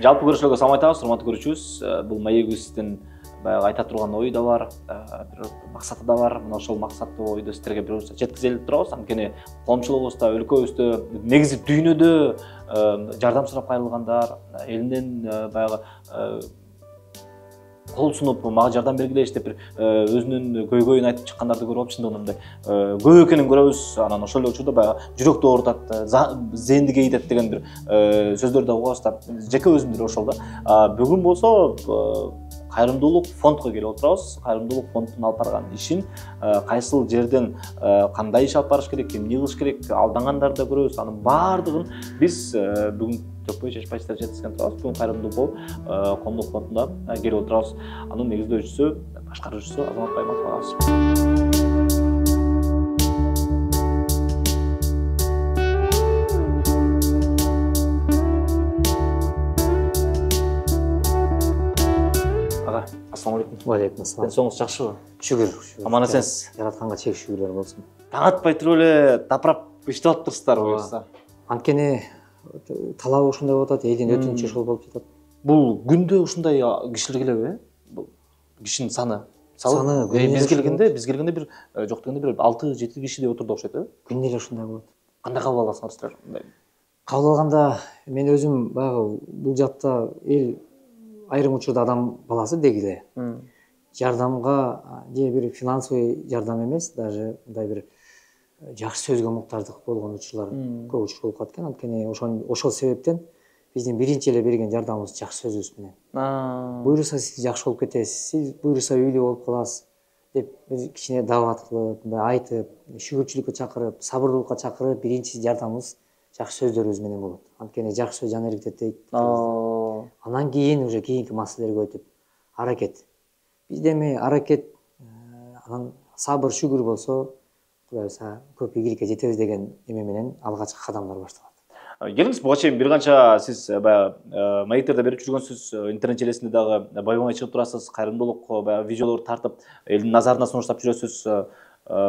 Жалпы көрүүчүлөргө салам айтабыз, урматтуу көрүүчүбүз. Бул маегибиздин баягы айта турган ою да бар, бир максаты да бар. Мына ошол максаттуу ойду сиздерге бир жеткизели турабыз. Анткени коомчулугубузда, өлкөбүздө, негизи дүйнөдө жардам сурап кайрылгандар, элинен баягы кол сунуп, мага жардам бергилечи деп бир өзүнүн көйгөйүн айтып чыккандарды көрүп алып, чындыгында мындай көп экенин көрөбүз. Анан ошол эле учурда баягы жүрөктү оорутат, зенди кейитет деген бир сөздөрдү угабыз да. Жеке өзүмдүр ошол да. Бүгүн болсо кайрымдуулук фондко келип отурабыз. Кайрымдуулук фонддун алып барган ишин, кайсыл жерден кандай иш алып барыш керек, эмне кылыш керек, алдангандарды да көрөбүз. Анын баардыгын биз бүгүн Төкпөй чечпай сиздерге жеткизген турабыз. Бүгүн Кайрымдуулук коомдук фондуна келип отурабыз. Анын негиздөөчүсү, башкаруучусу Азамат Байматов агабыз. Ассаламу алейкум. Валейкум ассалам. Денсоңуз жакшыбы? Шүгүр. Аман эсенсиз. Жаратканга чек шүгүрлөр болсун. Таң атпай туруп эле тапырап иштеп атыптырсыздар буюрса. Анткени талабы ушундай болуп атат, элдин өтүнүчү ошол болуп жатат. Бул күндө ушундай кишилер келеби? Бул кишинин саны. Биз келгенде бир жок дегенде бир 6-7 киши деп отурду окшойт, э? Күндө эле ушундай болот. Кандай кабыл аласыңар силер? Кабыл алганда мен өзүм баягы бул жакта эл айрым учурда адам баласы дегиле жардамга же бир финансовый жардам эмес, даже мындай бир жакшы сөзгө муктаждык болгон учурлар көп учур болуп калат экен. Анткени ошол себептен биздин биринчи эле берген жардамыбыз жакшы сөзүбүз менен. Буюрса сиз жакшы болуп кетесиз, сиз буюрса үйлүү болуп каласыз деп кичине даават кылып, мындай айтып, шүгүрчүлүккө чакырып, сабырдуулукка чакырып, биринчи жардамыбыз жакшы сөздөрүбүз менен болот. Анткени жакшы сөз жан эркитет. Анан кийин уже кийинки маселелерге өтүп аракет. Бизде эми аракет, анан сабыр, шүгүр болсо, Кудай буюрса көп ийгиликке жетебиз деген эме менен алгачкы кадамдар башталат. Келиңиз, буга чейин бир канча сиз баягы маектерде берип жүргөнсүз, интернет желесинде дагы байбоңай чыгып турасыз, кайрымдуулук баягы видеолорду тартып, элдин назарына сунуштап жүрөсүз.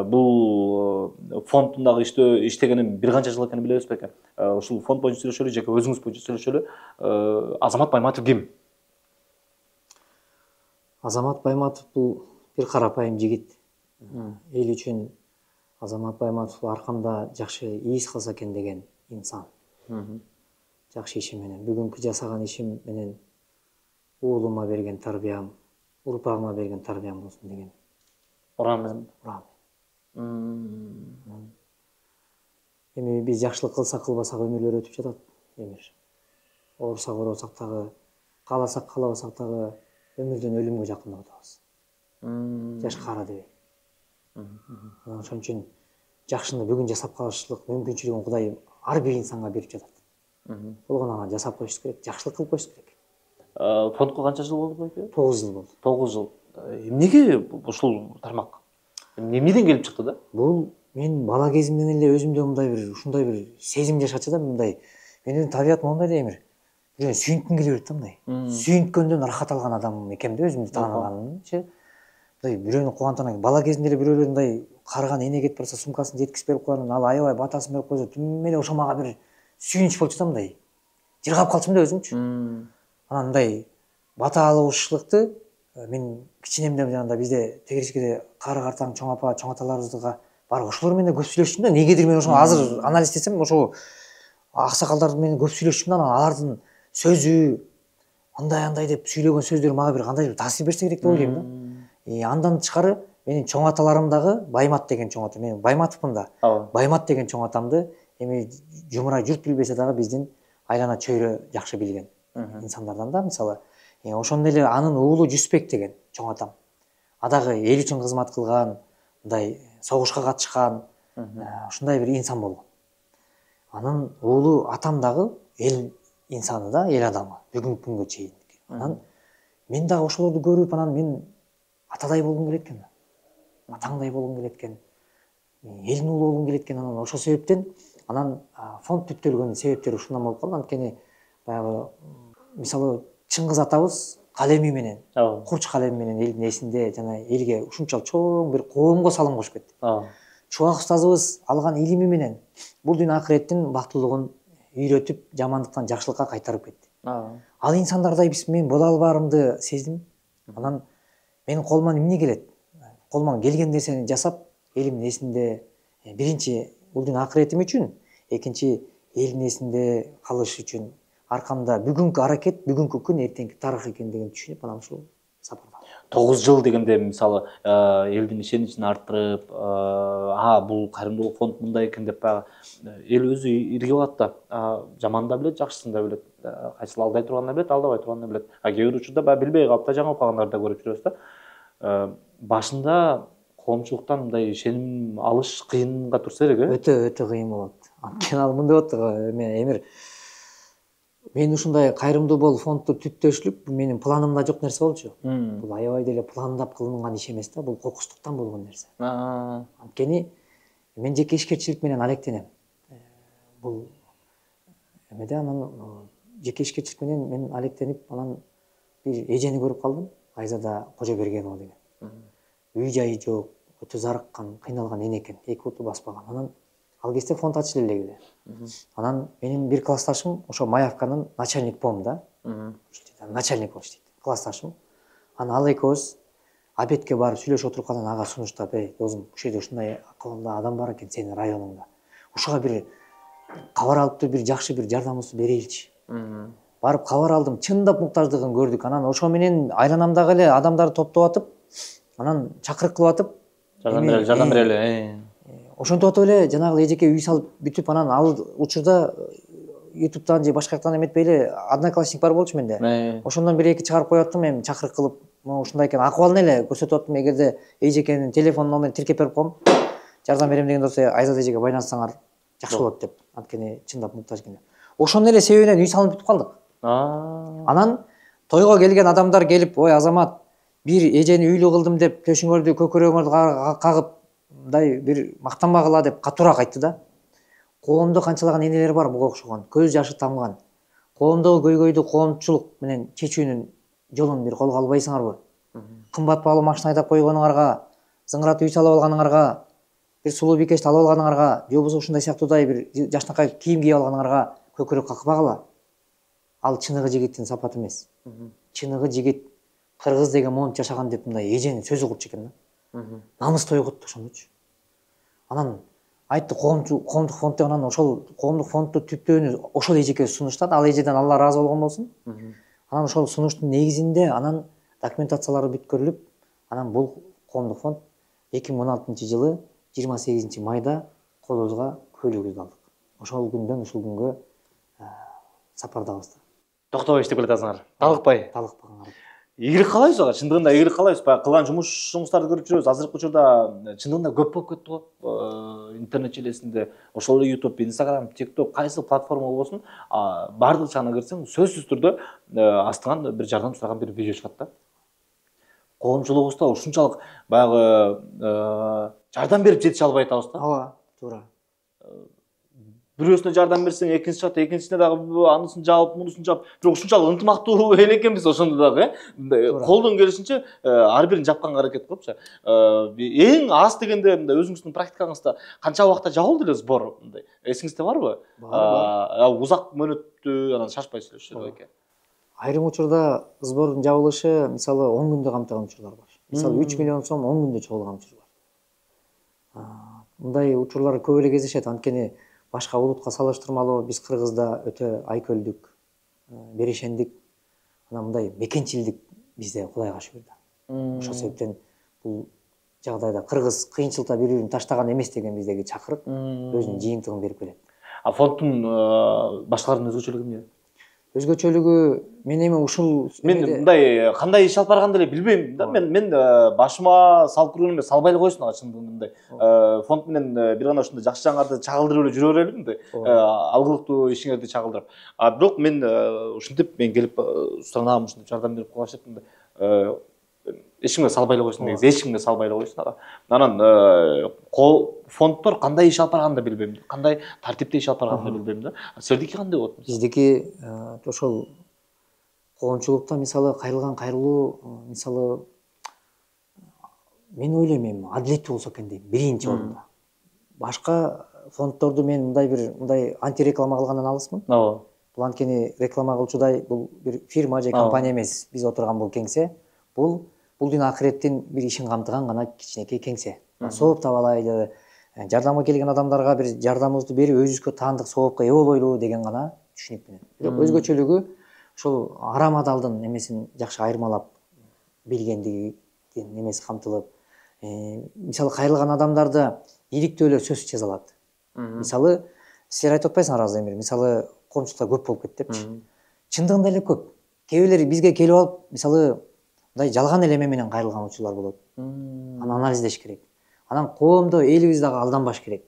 Бул фонддун дагы иштегенин бир канча жыл экенин билебиз бекен? Ушул фонд боюнча сүйлөшөлү, жеке өзүңүз боюнча сүйлөшөлү. Азамат Байматов ким? Азамат Байматов бул бир карапайым жигит. Эл үчүн Азамат Байматов аркамда жакшы ийис калса экен деген инсан. Жакшы иши менен, бүгүнкү жасаган ишим менен уулума берген тарбиям, урпагыма берген тарбиям болсун деген Урам менен. Эми биз жакшылык кылсак кылбасак өмүрлөр өтүп жатат. Эмир оорусак оорусак дагы, кааласак каалабасак дагы өмүрдөн өлүмгө жакындап атабыз. Жаш кара дебей. Ошон үчүн жакшыны бүгүн жасап калышлык мүмкүнчүлүгүн Кудай ар бир инсанга берип жатат. Болгону аны жасап коюш керек, жакшылык кылып коюш керек. Фондко канча жыл болду экен? 9 жыл болду. 9 жыл. Эмнеге ушул тармак? Эмнеден келип чыкты да? Бул мен бала кезимден эле өзүмдө мындай бир ушундай бир сезим жашачу да, мындай. Менин табиятым мондай да, Эмир. Бирөө сүйүнткүм келе берет да, мындай. Сүйүнткөндөн рахат алган адам экем да, өзүмдү тааныганымчы. Мындай бирөөнү кубантана, бала кезимде эле бирөөлөр мындай карыган эне кетип барса, сумкасын жеткизип берип койгон, ал аябай батасын берип койсо, түм эле ошо мага бир сүйүнүч болчу да, мындай. Жыргап калчумун да өзүмчү. Анан мындай бата алушылыкты мен кичинемден жагында бизде тегеришкеде кары картаң, чоң апа, чоң аталарыбызга бар ошолор менен көп сүйлөштүм да. Негедир мен ошо азыр анализ этсем, ошо аксакалдар менен көп сүйлөштүм да, анан алардын сөзү андай деп сүйлөгөн сөздөр мага бир кандайдыр таасир берсе керек деп ойлойм да. Андан тышкары менин чоң аталарым дагы Баймат деген чоң ата. Мен Байматовмун да. Баймат деген чоң атамды эми жумурай журт билбесе дагы биздин айлана чөйрө жакшы билген инсандардан да. Мисалы, ошондой эле анын уулу Жүсбек деген чоң атам. Дагы эл үчүн кызмат кылган, мындай согушка катышкан, ушундай бир инсан болгон. Анын уулу атам дагы эл инсаны да, эл адамы бүгүнкү күнгө чейин. Анан мен дагы ошолорду көрүп, анан мен атадай болгум келет экен. Атаңдай болгум келет экен. Элдин уулу болгум келет экен. Анан ошол себептен анан фонд түптөлгөн себептери ушундан болуп калды. Анткени баягы мисалы Чыңгыз атабыз калеми менен, курч калеми менен элдин эсинде жана элге ушунчалык чоң бир коомго салым кошуп кетти. Чубак устазыбыз алган илими менен бул дүйнө акыреттин бактылыгын үйрөтүп, жамандыктан жакшылыкка кайтарып кетти. ал инсандардай мен бола албаарымды сездим. Анан менин колуман эмне келет? Колуман келген нерсени жасап, элимдин эсинде биринчи улдун акыретим үчүн, экинчи элдин эсинде калыш үчүн аркамда бүгүнкү аракет, бүгүнкү күн эртеңки тарых экендигин түшүнүп, анан ушул сапарда. 9 жыл дегенде мисалы элдин ишеничин арттырып, бул кайрымдуулук фонд мындай экен деп баягы эл өзү иргип алат да, жаманын да билет, жакшысын да билет, кайсыл алдай турганын да билет, алдабай турганын да билет. Кээ бир учурда баягы билбей калып да жаңылып калгандарды да көрүп жүрөбүз да. Башында коомчулуктан мындай ишеним алыш кыйынга турса керек, Өтө кыйын болот. Анткени ал мындай болот да, Эмир, мен ушундай кайрымдуу бол фондду түптөшлүк менин планымда жок нерсе болчу. Бул аябай деле пландап кылынган иш эмес да, бул кокустуктан болгон нерсе. Анткени мен жекешкерчилик менен алектенем. Бул эмеде анан жекешкерчилик менен мен алектенип, анан бир эжени көрүп калдым, Айзада Кожобергенова деген. Үй жайы жок, өтө зарыккан, кыйналган эне экен, 2 уту баспаган. Анан ал кезде фонд ачылы эле. Анан менин бир классташым ошо Маявканын начальник пом да. Начальник болуш дейт. Классташым. Анан ал экөөбүз обедке барып сүйлөшүп отурган, ага сунуштап, досум, ушул жерде ушундай акыбында адам бар экен сенин районуңда. Ушуга бир кабар алып туруп, бир жакшы бир жардамыбызды берейилчи. Барып кабар алдым, чындап муктаждыгын көрдүк. Анан ошо менен айланамдагы эле адамдарды топтоп атып, анан чакырык кылып атып, жардам берели. Ошентип атып эле жанагы эжеке үй салып бүтүп, анан ал учурда ютубтан же башка жактан эметпей эле одноклассник бар болчу менде. Ошондон бир эки чыгарып коюп аттым, эми чакырык кылып, ушундай экен, акыбалын эле көрсөтүп аттым. Эгерде эжекенин телефон номерин тиркеп берип коем, жардам берем деген болсо Айзат эжеге байланыссаңар жакшы болот деп. Анткени чындап муктаж экен. Ошонун эле себебинен үй салып бүтүп калдык. Анан тойго келген адамдар келип, ой Азамат, бир эжени үйлүү кылдым деп төшүңөрдү, көкөрөңөрдү кагып, мындай бир мактанбагыла деп катуураак айтты да. Коомдо канчалаган энелер бар буга окшогон, көз жашы тамган. Коомдогу көйгөйдү коомчулук менен чечүүнүн жолун бир колго албайсыңарбы? Кымбат баалуу машина айдап койгонуңарга, зыңгырат үй салып алганыңарга, бир сулуу бикешти алып алганыңарга, же болбосо ушундай сыяктуудай бир жакшынакай кийим кийип алганыңарга көкөрөк какпагыла. Ал чыныгы жигиттин сапаты эмес. Чыныгы жигит кыргыз деген монт жашаган деп мындай эженин сөзү курчу экен да. Намысты ойготту ошондочу. Анан айтты коомдук фонд деп, анан ошол коомдук фондду түптөөнү ошол эжеке сунуштады. Ал эжеден Алла ыраазы болгон болсун. Анан ошол сунуштун негизинде анан документациялары бүткөрүлүп, анан бул коомдук фонд 2016-жылы 28-майда колубузга көйлөгүбүздү алдык. Ошол күндөн ушул күнгө сапардабыз. Токтобой иштеп келатасыңар. Талыкпай. Талыкпаган. Ийгилик каалайбыз ага, чындыгында игилик каалайбыз. Баягы кылган жумуштарды көрүп жүрөбүз. Азыркы учурда чындыгында көп болуп кетти го. Интернет желесинде ошол эле YouTube, Instagram, TikTok, кайсы платформа болбосун, бардык жагына кирсең, сөзсүз түрдө астыңан бир жардам сураган бир видео чыгат да. Коомчулугубузда ушунчалык баягы жардам берип жетише албай атабыз да. Ооба, туура. Бирөөсүнө жардам берсең, экинчиси чыгат, экинчисине дагы анысын жаап, мунусун жаап, бирок ушунчалык ынтымактуу эл экенбиз ошондо дагы, колдон келишинче ар бирин жапканга аракет кылыпчы. Эң аз дегенде өзүңүздүн практикаңызда канча убакта жабылды эле сбор? Эсиңизде барбы? Узак мөөнөттү, анан шашпай сүйлөшүшү экен. Айрым учурда сбордун жабылышы мисалы 10 күндө камтыган учурлар бар. Мисалы 3 миллион сом 10 күндө чогулган учур бар. Мындай учурлар көп эле кездешет, анткени башка улутка салыштырмалуу биз Кыргызда өтө айкөлдүк, беришендик, анан мындай мекенчилдик бизде Кудайга шүгүр да. Ошол себептен бул жагдайда кыргыз кыйынчылыкта бири-бирин таштаган эмес деген биздеги чакырык өзүнүн жыйынтыгын берип келет. Фонддун башкалардын өзгөчөлүгү эмне? Өзгөчөлүгү мен эми ушул мен мындай кандай иш алып барганды эле билбейм да. Мен башыма салып көргөн эмес, салбай эле койсун ага чындыгында мындай. Фонд менен бир гана ушундай жакшы жаңарды чагылдырып эле жүрө берелим мындай. Алгылыктуу ишиңерди чагылдырып. Бирок мен ушинтип мен келип суранам, ушундай жардам берип койгула деп мындай эч кимге салбай эле койсун, негизи эч кимге салбай эле койсун ага. Анан фонддор кандай иш алып барганын да билбейм, кандай тартипте иш алып барганын да билбейм да. Силердики кандай болот? Биздики ошол коомчулукта мисалы кайрылган кайрылуу, мисалы мен ойлойм эми адилеттүү болсо экен дейм биринчи орунда. Башка фонддорду мен мындай антиреклама кылгандан алысмын. Ооба. Бул анткени реклама кылчудай бул бир фирма же компания эмес. Биз отурган бул кеңсе бул дүйнө акыреттин бир ишин камтыган гана кичинекей кеңсе. Сооп таап алайлы, жардамга келген адамдарга бир жардамыбызды берип өзүбүзгө таандык соопка ээ болойлу деген гана түшүнүк менен. Бирок өзгөчөлүгү ошол арам адалдын эмесин жакшы айырмалап билгендиги эмеси камтылып, мисалы кайрылган адамдарды иликтөө эле сөзсүз жаза алат. Мисалы силер айтып атпайсыңарбы азыр эми, мисалы коомчулукта көп болуп кетти депчи. Чындыгында эле көп. Кээ бирлери бизге келип алып, мисалы мындай жалган эле эме менен кайрылган учурлар болот. Аны анализдеш керек. Анан коомдо элибиз дагы алданбаш керек.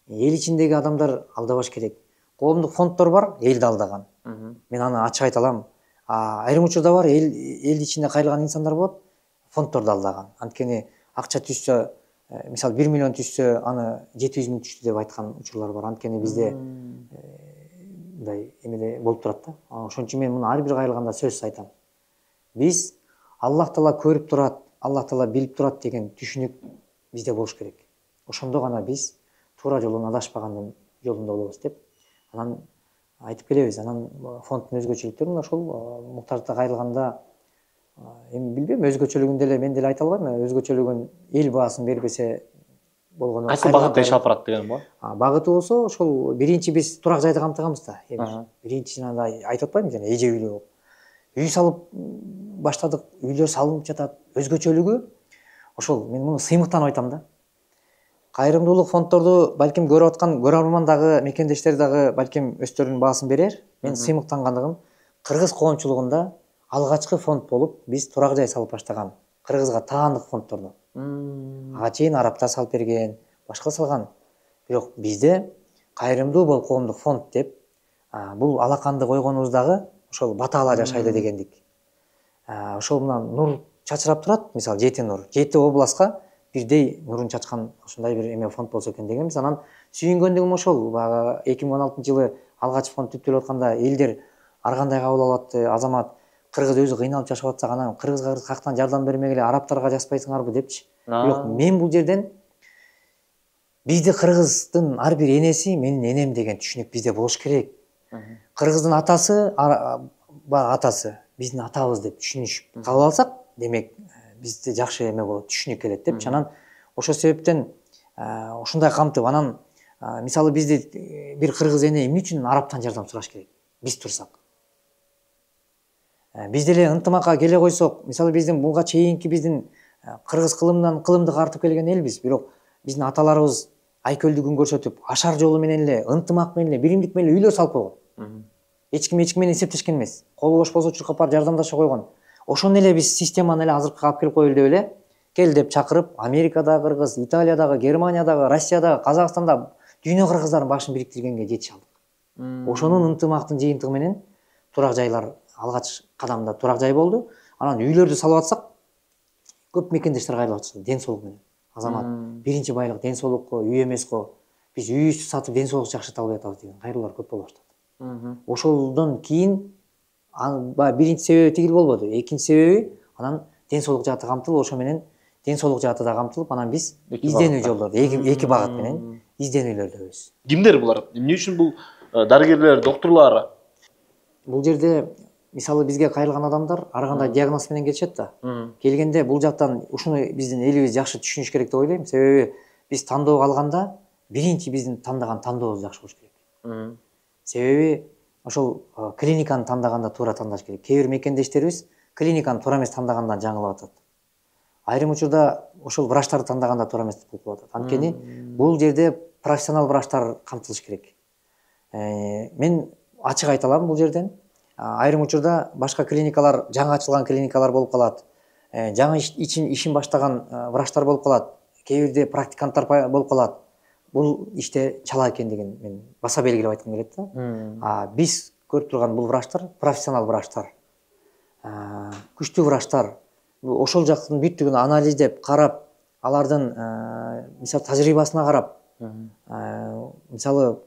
Эл ичиндеги адамдар алдабаш керек. Коомдук фонддор бар, элди алдаган. Мен аны ачык айта алам. Айрым учурда бар, эл ичинде кайрылган инсандар болот, фонддорду алдаган. Анткени акча түшсө, мисалы 1 миллион түшсө, аны 700 миң түштү деп айткан учурлар бар. Анткени бизде мындай эмеле болуп турат да. Ошон үчүн мен муну ар бир кайрылганда сөзсүз айтам. Биз Аллах Таала көрүп турат, Аллах Таала билип турат деген түшүнүк бизде болуш керек. Ошондо гана биз туура жолдон адашпагандын жолунда болобуз деп анан айтып келебиз. Анан фонддун өзгөчөлүктөрүн ошол муктаждыкка кайрылганда эми билбейм, өзгөчөлүгүн деле мен деле айта албайм. Өзгөчөлүгүн эл баасын бербесе болгону. Кайсы багытта иш алып барат дегенби? Багыты болсо ошол биринчи биз турак жайды камтыганбыз да. Биринчи жана айтып атпаймынбы жана эже үйлөө. Үй салып баштадык, үйлөр салынып жатат. Өзгөчөлүгү ошол, мен муну сыймыктан айтам да. Кайрымдуулук фонддорду балким көрүп аткан көрөрман дагы, мекендештер дагы балким өздөрүнүн баасын берер. Мен сыймыктангандыгым кыргыз коомчулугунда алгачкы фонд болуп биз турак жай салып баштаган. Кыргызга таандык фонддорду. Ага чейин арабтар салып берген, башка салган. Бирок бизде кайрымдуу бол коомдук фонд деп бул алаканды койгонубуз дагы ошол батаала жашайлы дегендик. Ошол менен нур чачырап турат, мисалы 7 нур. 7 областка бирдей нурун чачкан ошондой бир эме фонд болсо экен дегенбиз. Анан сүйүнгөндүгүм ошол. 2016-жылы алгач фонд түптөлүп атканда элдер ар кандай кабыл алат, азамат кыргыз өзү кыйналып жашап атса, анан кыргызга каяктан жардам бермегиле, арабтарга жазбайсыңарбы депчи. Бирок мен бул жерден бизди кыргыздын ар бир энеси менин энем деген түшүнүк бизде болуш керек. Кыргыздын атасы атасы биздин атабыз деп түшүнүш кабыл алсак, демек бизде жакшы эме болот, түшүнүк келет депчи. Анан ошол себептен ушундай камтып, анан мисалы бизди бир кыргыз эне эмне үчүн арабтан жардам сураш керек? Биз турсак. Биз деле ынтымакка келе койсок, мисалы биздин буга чейинки биздин кыргыз кылымдан кылымды картып келген элбиз, бирок биздин аталарыбыз айкөлдүгүн көрсөтүп, ашар жолу менен эле, ынтымак менен эле, биримдик менен эле үйлөр салып койгон. Эч ким менен эсептешкен эмес. Кол бош болсо чуркап барып жардамдаша койгон. Ошону эле биз системаны эле азыркыга алып келип коелу деп эле кел деп чакырып, Америкадагы кыргыз, Италиядагы, Германиядагы, Россиядагы, Казакстанда дүйнө кыргыздарын башын бириктиргенге жетише алдык. Ошонун ынтымактын жыйынтыгы менен турак жайлар алгач кадамда турак жай болду. Анан үйлөрдү салып атсак, көп мекендештер кайрылып атышты ден соолук менен. Азамат биринчи байлык ден соолукко, үй эмес го. Биз үйүбүздү сатып ден соолук жакшы табылып атабыз деген кайрылуулар көп боло баштады. Ошолдон кийин биринчи себеби тигил болбоду. Экинчи себеби анан ден соолук жааты камтылып, ошо менен ден соолук жааты да камтылып, анан биз изденүү жолдорду, эки багыт менен изденүүлөрдөбүз. Кимдер булар? Эмне үчүн бул дарыгерлер, доктурлар? Бул жерде мисалы бизге кайрылган адамдар ар кандай диагноз менен келишет да. Келгенде бул жактан ушуну биздин элибиз жакшы түшүнүш керек деп ойлойм. Себеби биз тандоо алганда биринчи биздин тандаган тандообуз жакшы болуш керек. Себеби ошол клиниканы тандаганда туура тандаш керек. Кээ бир мекендештерибиз клиниканы туура эмес тандагандан жаңылып атат. Айрым учурда ошол врачтарды тандаганда туура эмес болуп калып атат. Анткени бул жерде профессионал врачтар камтылыш керек. Мен ачык айта алам бул жерден. Айрым учурда башка клиникалар, жаңы ачылган клиникалар болуп калат. Жаңы ишин баштаган врачтар болуп калат. Кээ бирде практиканттар болуп калат. Бул иште чала экендигин мен баса белгилеп айткым келет да. Биз көрүп турган бул врачтар профессионал врачтар. Күчтүү врачтар. Ошол жактын бүттүгүн анализдеп, карап, алардын мисалы тажрыйбасына карап, мисалы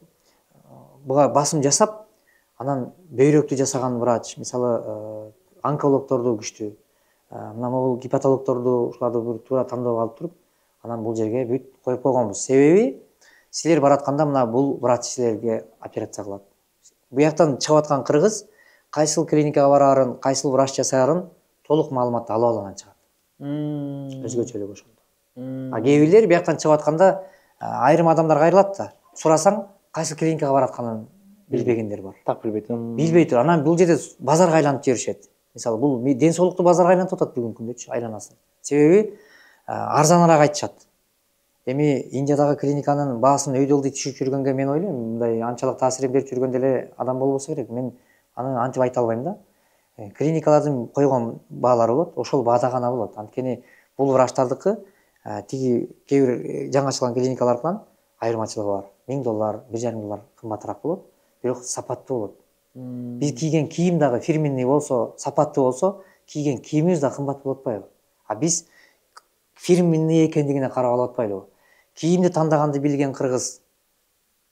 буга басым жасап, анан бөйрөктү жасаган врач, мисалы онкологторду күчтүү, мына могул гепатологторду, ушуларды бир туура тандоого алып туруп, анан бул жерге бүт коюп койгонбуз. Себеби силер баратканда мына бул врач силерге операция кылат. Буяктан чыгып аткан кыргыз кайсыл клиникага барарын, кайсыл врач жасаарын толук маалыматты алып алганан чыгат. Өзгөчөлүк ошондо. Кээ бирлери бияктан чыгып атканда айрым адамдар кайрылат да. Сурасаң, кайсы клиникага баратканын билбегендер бар. Так билбейт. Билбей туруп, анан бул жерде базарга айланып жиберишет. Мисалы, бул ден соолукту базарга айлантып атат бүгүнкү күндөчү айланасын. Себеби арзаныраак айтышат. Эми Индиядагы клиниканын баасын өйдө ылдый түшүрүп жүргөнгө мен ойлойм, мындай анчалык таасирин берип жүргөн деле адам болбосо керек. Мен аны антип айта албайм да. Клиникалардын койгон баалары болот, ошол баада гана болот. Анткени бул врачтардыкы тиги кээ бир жаңы ачылган клиникалардан айырмачылыгы бар. $1000, $1,500 кымбатыраак болот, бирок сапаттуу болот. Биз кийген кийим дагы фирменный болсо, сапаттуу болсо, кийген кийимибиз да кымбат болуп атпайбы? Биз фирменный экендигине карап алып атпайлыбы? Кийимди тандаганды билген кыргыз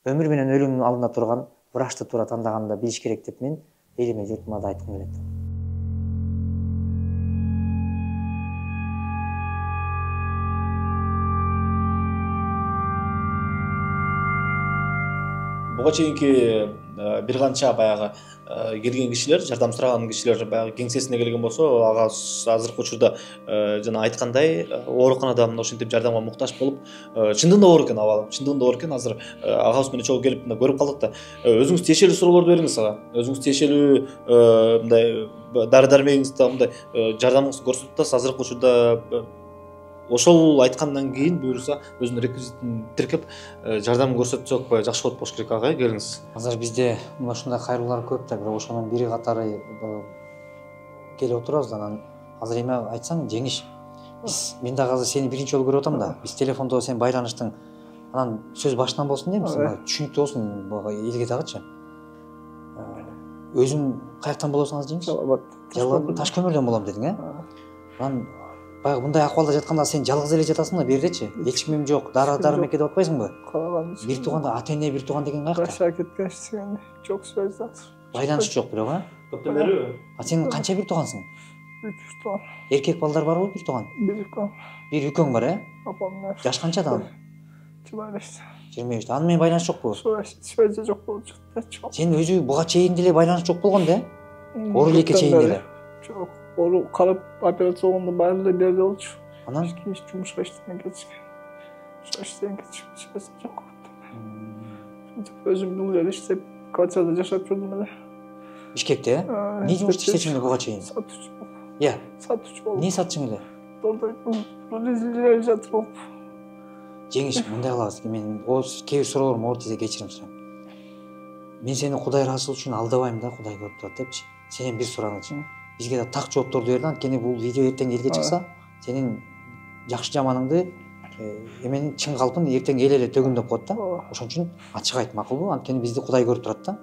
өмүр менен өлүмдүн алдында турган врачты туура тандаганды билиш керек деп мен элиме журтума да айткым келет. Буга чейинки бир канча баягы келген кишилер, жардам сураган кишилер баягы кеңсесине келген болсо, ага азыркы учурда жана айткандай ооруканада мына ошентип жардамга муктаж болуп, чындыгында оор экен абалы. Чындыгында оор экен. Азыр агабыз менен чогуу келип көрүп калдык да. Өзүңүз тиешелүү суроолорду бериңиз ага. Өзүңүз тиешелүү мындай дары-дармегиңизди мындай жардамыңызды көрсөтүп атасыз. Азыркы учурда ошол айткандан кийин буюрса өзүнүн реквизитин тиркеп жардам көрсөтсөк жакшы болот болуш керек ага, келиңиз. Азыр бизде мына ушундай кайрылуулар көп да, бирок ошонун бири катары келип отурабыз. Анан азыр эме айтсаң жеңиш. Мен дагы азыр сени биринчи жолу көрүп атам да. Биз телефондо сен байланыштың. Анан сөз башынан болсун деймиз, түшүнүктүү болсун элге дагычы. Өзүң каяктан болосуң азыр жеңиш? Жалал Таш көмүрдөн болом дедиң, Анан баягы мындай акыбалда жатканда сен жалгыз эле жатасың да бердечи? Эч кимим жок, дары-дармекке деп атпайсыңбы? Бир тууганда ата-эне бир тууган деген каякта? Кача кеткен жок связь да. Байланыш жок бирок, Көптөн бери. Сен канча бир туугансың? 3 тууган. Эркек балдар барбы, бир тууган? Бир үкөм. Бир үкөң бар, Апам менен. Жаш канча да? 25. 25. Аны менен байланыш жокпу? Связь жок болуп жатты. Сен өзү буга чейин деле байланыш жок болгон да? Оор элекке чейин деле. Жок. Ору карап операция болгондо баары берди болчу. Анан кийин жумушка иштеген кетишкен. Иштеген кетишкен. Связь жок. Өзүм бул жерде иштеп, квартирада жашап жүрдүм эле. Бишкекте, эмне жумуш иштечиң эле буга чейин? Сатчу. Сатчу болуп. Эмне сатчың эле? Реализатор болуп. Жеңиш, мындай кылабыз. Мен кээ бир суроолорум оор тийсе кечирим сурайм. Мен сени Кудай ыраазы үчүн алдабайм да, Кудай көрүп турат депчи. Сенен бир сурагычы. Бизге да так жоопторду бер да, анткени бул видео эртең элге чыкса, сенин жакшы жаманыңды эменин чын калпын эртең эл эле төгүндөп коет да. Ошон үчүн ачык айт, макулбу? Анткени бизди Кудай көрүп турат да.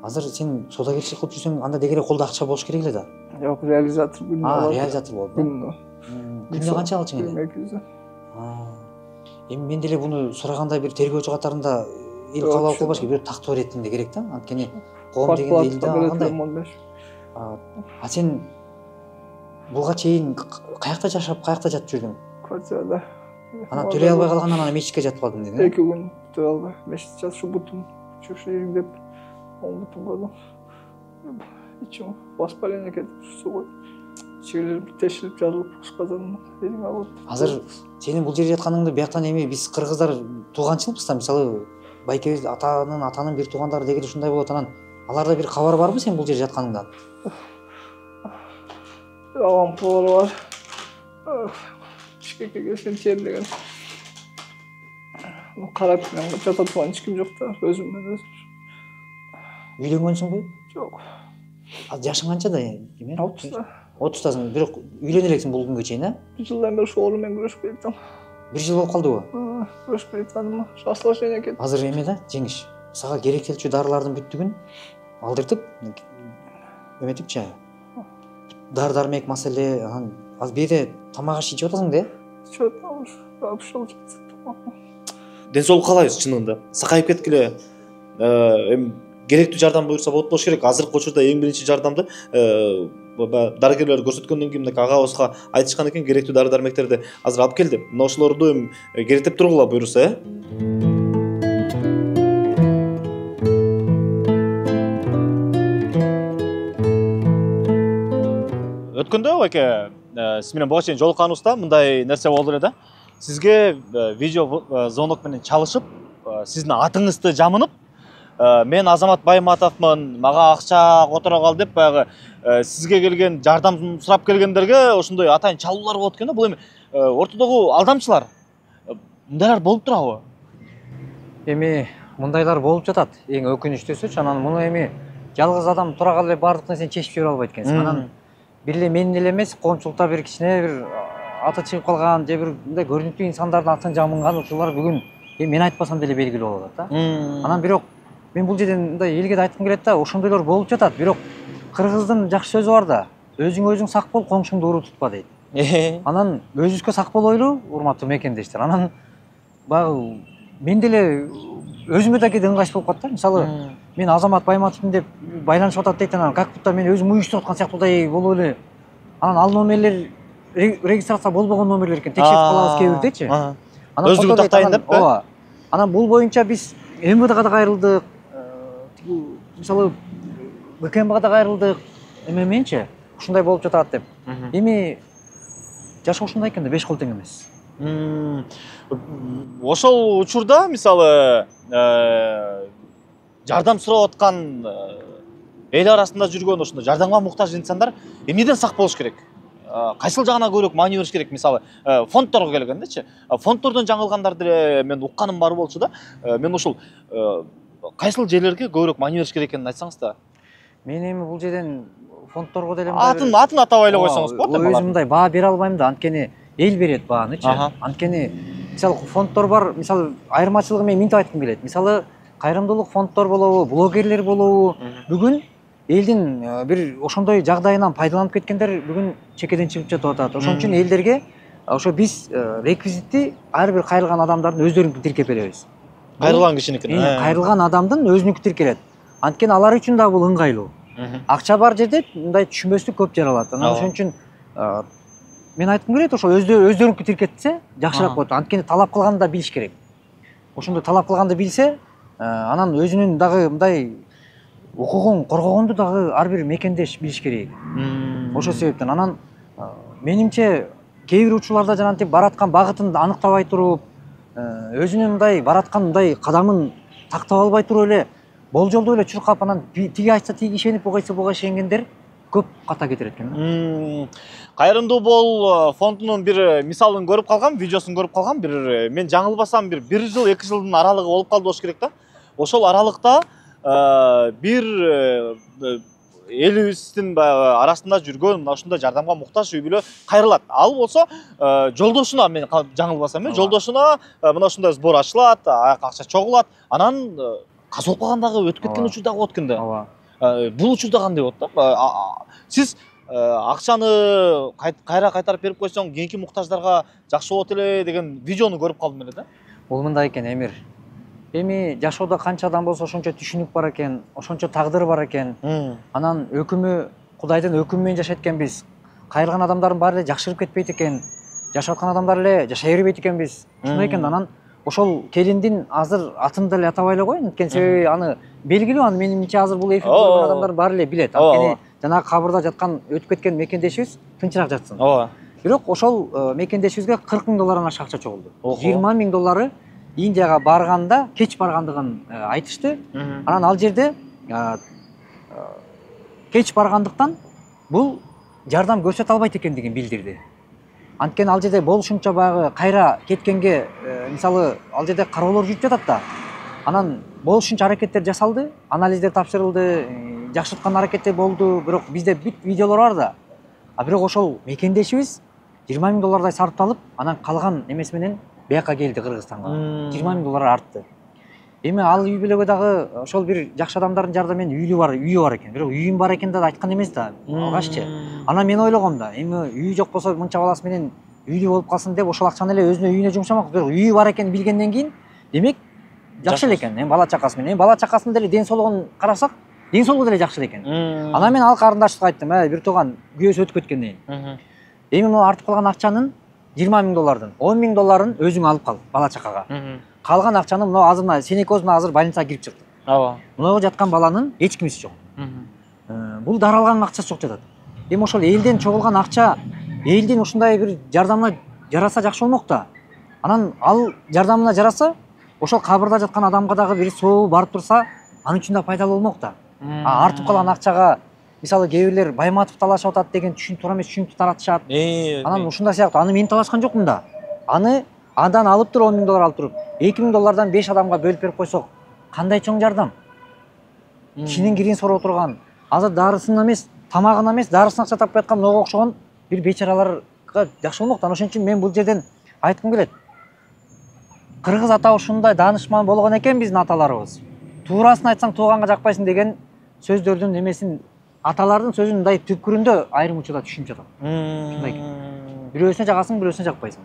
Азыр сен саудагерчилик кылып жүрсөң, анда дегеле колдо акча болуш керек эле да. Жок, реализатор күнүнө. Реализатор болуп. Күнүнө канча алчың эле? 200. Эми мен деле буну сураганда бир тергөөчү катарында эл кабыл алып калбаш керек, бир тактоо иретинде керек да. Анткени коом деген элде андай. Сен буга чейин каякта жашап, каякта жатып жүрдүң? Квартирада. Анан төлөй албай калгандан анан мечитке жатып калдың деди. 2 күн төлөй албай. Мечит жатышы бутум, чөшүрүм деп, бутум көрдүм. İçim воспаление кетип, суу чегелерим тешилип жарылып, кышказаным элиң алып. Азыр сенин бул жерде жатканыңды бияктан эми биз кыргыздар тууганчылыкпыз да, мисалы байкебиз атанын бир туугандары дегеле ушундай болот. Анан аларда бир кабар барбы сен бул жерде жатканыңдан? Агам кабары бар. Бишкекке келсем терлеген. Карап жата турган эч ким жок да, өзүм менен өзүм. Үйлөнгөнсүңбү? Жок. Жашың канчада эми? 30-та. 30-тасың, бирок үйлөнө элексиң бул күнгө чейин, Bir жылдан бери ошол менен күрөшүп келатам. Бир жыл болуп калдыбы? Күрөшүп келатам. Осложнение кетти. Азыр эме да, жеңиш. Сага керектелчү дарылардын бүттүгүн алдыртып, эметипчи. Дар-дармек маселе, анан азыр бирде тамак аш ичип атасың да? Чөп ошол жатты. Ден соолук калайбыз чынында. Сакайып кеткиле. Эми керектүү жардам буюрса болот болуш керек. Азыркы учурда эң биринчи жардамды дарыгерлер көрсөткөндөн кийин агабызга айтышкан экен, керектүү дары-дармектерди азыр алып келди. Мына ошолорду эми керектеп え тургула буюрса, өткөндө байке сиз менен буга чейин жолукканыбызда мындай нерсе болду эле да. Сизге видео звонок менен чалышып, сиздин атыңызды жамынып, мен Азамат Байматовмун, мага акча которо кал деп баягы сизге келген жардам сурап келгендерге ошондой атайын чалуулар болот экен да. Бул эми ортодогу алдамчылар. Мындайлар болуп турабы? Эми мындайлар болуп жатат. Эң өкүнүчтүүсүчү, анан муну эми жалгыз адам тура калып эле баардык нерсени чечип жибере албайт экенсиң. Анан бир эле менин эле эмес, коомчулукта бир кичине бир аты чыгып калган же бир мындай көрүнүктүү инсандардын атын жамынган учурлар бүгүн мен айтпасам деле белгилүү болуп атат да. Анан бирок мен бул жерден мындай элге да айткым келет да, ошондойлор болуп жатат. Бирок кыргыздын жакшы сөзү бар да, өзүң сак бол, коңшуңду уруу тутпа дейт. Анан өзүбүзгө сак болойлу, урматтуу мекендештер. Анан баягы мен деле өзүмө да кээде ыңгайсыз болуп калат да. Мисалы, мен Азамат Байматовмун деп байланышып атат дейт, анан как будто мен өзүм уюштуруп аткан сыяктуудай болуп эле. Анан ал номерлер регистрация болбогон номерлер экен, текшерип калабыз кээ бирдечи. Өзүгү тактайын деп. Ооба. Анан бул боюнча биз МВДга да кайрылдык, мисалы БКМга да кайрылдык, менчи ушундай болуп жатат деп. Эми жашоо ушундай экен да, 5 кол тең эмес. Ошол учурда мисалы жардам сурап аткан эл арасында жүргөн ошондой жардамга муктаж инсандар эмнеден сак болуш керек? Кайсыл жагына көбүрөөк маани бериш керек? Мисалы фондторго келгендечи. Фондтордон жаңылгандарды деле мен укканым бар болчу да. Мен ошол кайсыл жерлерге көбүрөөк маани бериш керек экенин айтсаңыз да. Мен эми бул жерден фондторго деле атын атабай эле койсоңуз болот. Өзүм мындай баа бере албайм да, анткени эл берет баанычы. Анткени мисалы фондтор бар, мисалы айырмачылыгы мен мынтип айткым келет. Мисалы кайрымдуулук фондтор болобу, блогерлер болобу, бүгүн элдин бир ошондой жагдайынан пайдаланып кеткендер бүгүн чекеден чыгып жатып атат. Ошон үчүн элдерге ошо биз реквизитти ар бир кайрылган адамдардын өздөрүнүкүн тиркеп беребиз. Кайрылган кишиникин. Кайрылган адамдын өзүнүкү тиркелет. Анткени алар үчүн да бул ыңгайлуу. Акча бар жерде мындай түшүнбөстүк көп жаралат. Анан ошон үчүн мен айткым келет, ошо өздөрүнүкү тиркетсе жакшыраак болот. Анткени талап кылганды да билиш керек. Ошондой талап кылганды билсе, анан өзүнүн дагы мындай укугун коргогонду дагы ар бир мекендеш билиш керек. Ошол себептен анан менимче кээ бир учурларда жанагынтип бараткан багытын аныктабай туруп, өзүнүн мындай бараткан мындай кадамын тактап албай туруп эле болжолдоо эле чуркап, анан тиги айтса тиги ишенип, буга айтса буга ишенгендер көп ката кетер экен. Кайрымдуу бол фондунун бир мисалын көрүп калгам, видеосун көрүп калгам. Бир мен жаңылбасам бир жыл, 2 жылдын аралыгы болуп калды болуш керек да. Ошол аралыкта бир элибиздин арасында жүргөн мына ушундай жардамга муктаж үй бүлө кайрылат. Ал болсо жолдошуна, мен жаңылбасам, жолдошуна мына ушундай сбор ачылат, акча чогулат. Анан каза болуп калгандагы өтүп кеткен учур дагы болот экен да. Бул учурда кандай болот да? Сиз акчаны кайра кайтарып берип койсоң, кийинки муктаждарга жакшы болот эле деген видеону көрүп калдым эле да. Бул мындай экен, Эмир. Эми жашоодо канча адам болсо ошончо түшүнүк бар экен, ошончо тагдыр бар экен. Анан өкүмү, Кудайдын өкүмү менен жашайт экенбиз. Кайрылган адамдардын баары эле жакшырып кетпейт экен. Жашап аткан адамдар эле жашай бербейт экенбиз. Ушундай экен. Анан ошол келиндин азыр атын деле атабай эле коеюн. Анткени себеби аны белгилүү, аны менимче азыр бул эфирде көргөн адамдардын баары эле билет. Анткени жанагы кабырда жаткан өтүп кеткен мекендешибиз тынчыраак жатсын. Бирок ошол мекендешибизге $40,000 ашык акча чогулду. $20,000 Индияга барганда, кеч баргандыгын айтышты. Анан ал жерде кеч баргандыктан бул жардам көрсөтө албайт экендигин билдирди. Анткени ал жерде болушунча баягы кайра кеткенге, мисалы ал жерде кароолор жүрүп жатат да. Анан болушунча аракеттер жасалды, анализдер тапшырылды, жакшырткан аракеттер болду, бирок бизде бүт видеолор бар да. Бирок ошол мекендешибиз $20,000 сарпталып, анан калган эмес менен бияка келди Кыргызстанга. $20,000 артты. Эми ал үй бүлөгө дагы ошол бир жакшы адамдардын жардамы менен үйү бар экен. Бирок үйүм бар экен да айткан эмес да. Алгаччы. Анан мен ойлогом да, эми үйү жок болсо мынча баласы менен үйлүү болуп калсын деп ошол акчаны эле өзүнө үйүнө жумшамак. Бирок үйү бар экенин билгенден кийин, демек жакшы эле экен. Эми бала чакасы менен, бала чакасынын деле ден соолугун карасак, ден соолугу деле жакшы эле экен. Анан мен ал карындаштыкка айттым, бир тууган күйөөсү өтүп кеткенден кийин. Эми могу артып калган акчанын $20,000, $10,000 өзүң алып кал бала чакага. Калган акчаны мына азыр мына сенекоз менен азыр больницага кирип чыкты. Мына жаткан баланын эч кимиси жок. Бул даралган акчасы жок жатат. эми ошол элден чогулган акча элдин ушундай бир жардамына жараса жакшы болмок да. Анан ал жардамына жараса, ошол кабырда жаткан адамга дагы бир сообу барып турса, анын үчүн да пайдалуу болмок да. Артып калган акчага мисалы кээ бирлер Байматов талашып атат деген туура эмес түшүнүктү таратышат. Анан ушундай сыяктуу. Аны мен талашкан жокмун да. Аны андан алып туруп 10 000 доллар алып туруп 2 000 доллардан 5 адамга бөлүп берип койсок, кандай чоң жардам. Кишинин кирин сороо турган, азыр дарысын эмес, тамагына эмес, дарысын акча таппай аткан мага окшогон бир бечараларга жакшы болмок да. Ошон үчүн мен бул жерден айткым келет. Кыргыз ата ушундай данышман болгон экен биздин аталарыбыз. Туурасын айтсаң тууганга жакпайсың деген сөздөрдүн эмесин, аталардын сөзүн мындай түпкүрүндө айрым учурда түшүнүп жатам. Ушундай экен. Бирөөсүнө жагасың, бирөөсүнө жакпайсың.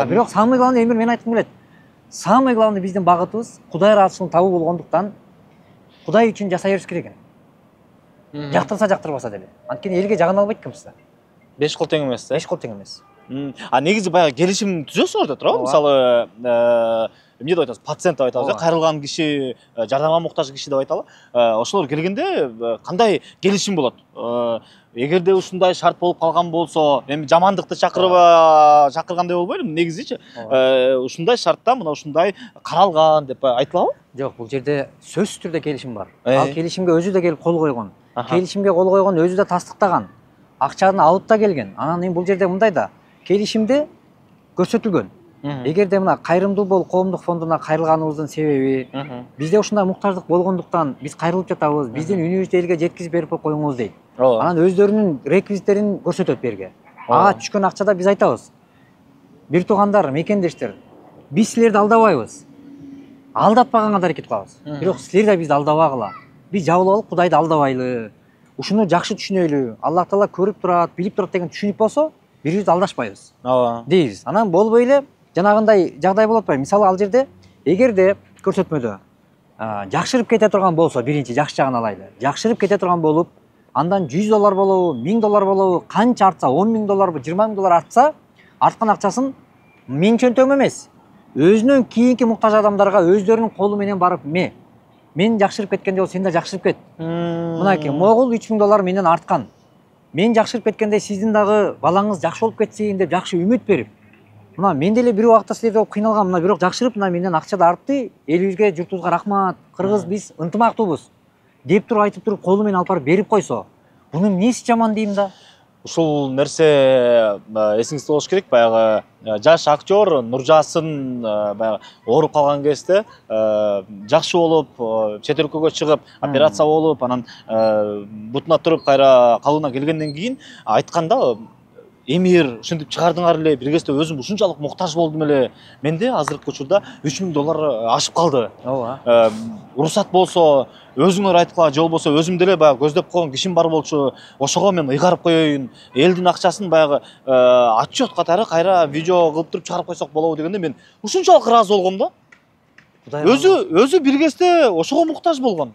Бирок самый главный эмир мен айткым келет. Самый главный биздин багытыбыз Кудай ыраазычылыгын табуу болгондуктан Кудай үчүн жасай бериш керек экен. Жактырса жактырбаса деле. Анткени элге жагына албайт экенбиз да. 5 кол тең эмес, 5 кол тең эмес. Негизи баягы келишим түзөсүңөр да туурабы? Мисалы, эмне деп айтабыз? Пациент деп айтабыз, кайрылган киши, жардамга муктаж киши деп айталы. Ошолор келгенде кандай келишим болот? Эгерде ушундай шарт болуп калган болсо, эми жамандыкты чакыргандай болбойлу, негизичи. Ушундай шартта мына ушундай каралган деп айтылабы? Жок, бул жерде сөзсүз түрдө келишим бар. Ал келишимге өзү да келип кол койгон. Келишимге кол койгон, өзү да тастыктаган. Акчаны алып да келген. Анан эми бул жерде мындай да, келишимде көрсөтүлгөн. Эгерде мына кайрымдуу бол коомдук фондуна кайрылганыбыздын себеби, бизде ушундай муктаждык болгондуктан биз кайрылып жатабыз, биздин үнүбүздү элге жеткизип берип коюңуз дейт. Анан өздөрүнүн реквизиттерин көрсөтөт берге. Ага түшкөн акчада биз айтабыз. Бир туугандар, мекендештер, биз силерди алдабайбыз. Алдатпаганга да аракет кылабыз. Бирок силер да бизди алдабагыла. Биз жабылып алып Кудайды алдабайлы. Ушуну жакшы түшүнөлү. Аллах Таала көрүп турат, билип турат деген түшүнүк болсо, бирибизди алдашпайбыз. Дейбиз. Анан болбой эле жанагындай жагдай болуп атпайбы? Мисалы ал жерде эгерде көрсөтмөдө жакшырып кете турган болсо, биринчи жакшы жагын алайлы. Жакшырып кете турган болуп, андан 100 доллар болобу, 1000 доллар болобу, канча артса, 10 000 долларбы, 20 000 доллар артса, арткан акчасын мен чөнтөгүм эмес, өзүнөн кийинки муктаж адамдарга өздөрүнүн колу менен барып, мен жакшырып кеткенде сен да жакшырып кет. Мынакей могул 3 000 доллар менден арткан. Мен жакшырып кеткенде сиздин дагы балаңыз жакшы болуп кетсин деп жакшы үмүт берип. Мына мен деле бир убакта силерде кыйналгам, мына бирок жакшырып, мына менден акча да артты. Элибизге, журтубузга рахмат. Кыргыз биз ынтымактуубуз деп туруп айтып туруп колу менен алып барып берип койсо, бунун эмнеси жаман дейм да. Ушул нерсе эсиңизде болуш керек. Баягы жаш актер Нуржасын баягы ооруп калган кезде жакшы болуп, чет өлкөгө чыгып, операция болуп, анан бутуна туруп кайра калыбына келгенден кийин айтканда, эмир ушинтип чыгардыңар эле, бир кезде өзүм ушунчалык муктаж болдум эле. Менде азыркы учурда 3 000 доллар ашып калды. Уруксат болсо өзүңөр айткыла, же болбосо өзүм деле баягы көздөп койгон кишим бар болчу, ошого мен ыйгарып коеюн. Элдин акчасын баягы отчет катары кайра видео кылып туруп чыгарып койсок болобу дегенде мен ушунчалык ыраазы болгом да. Өзү бир кезде ошого муктаж болгон.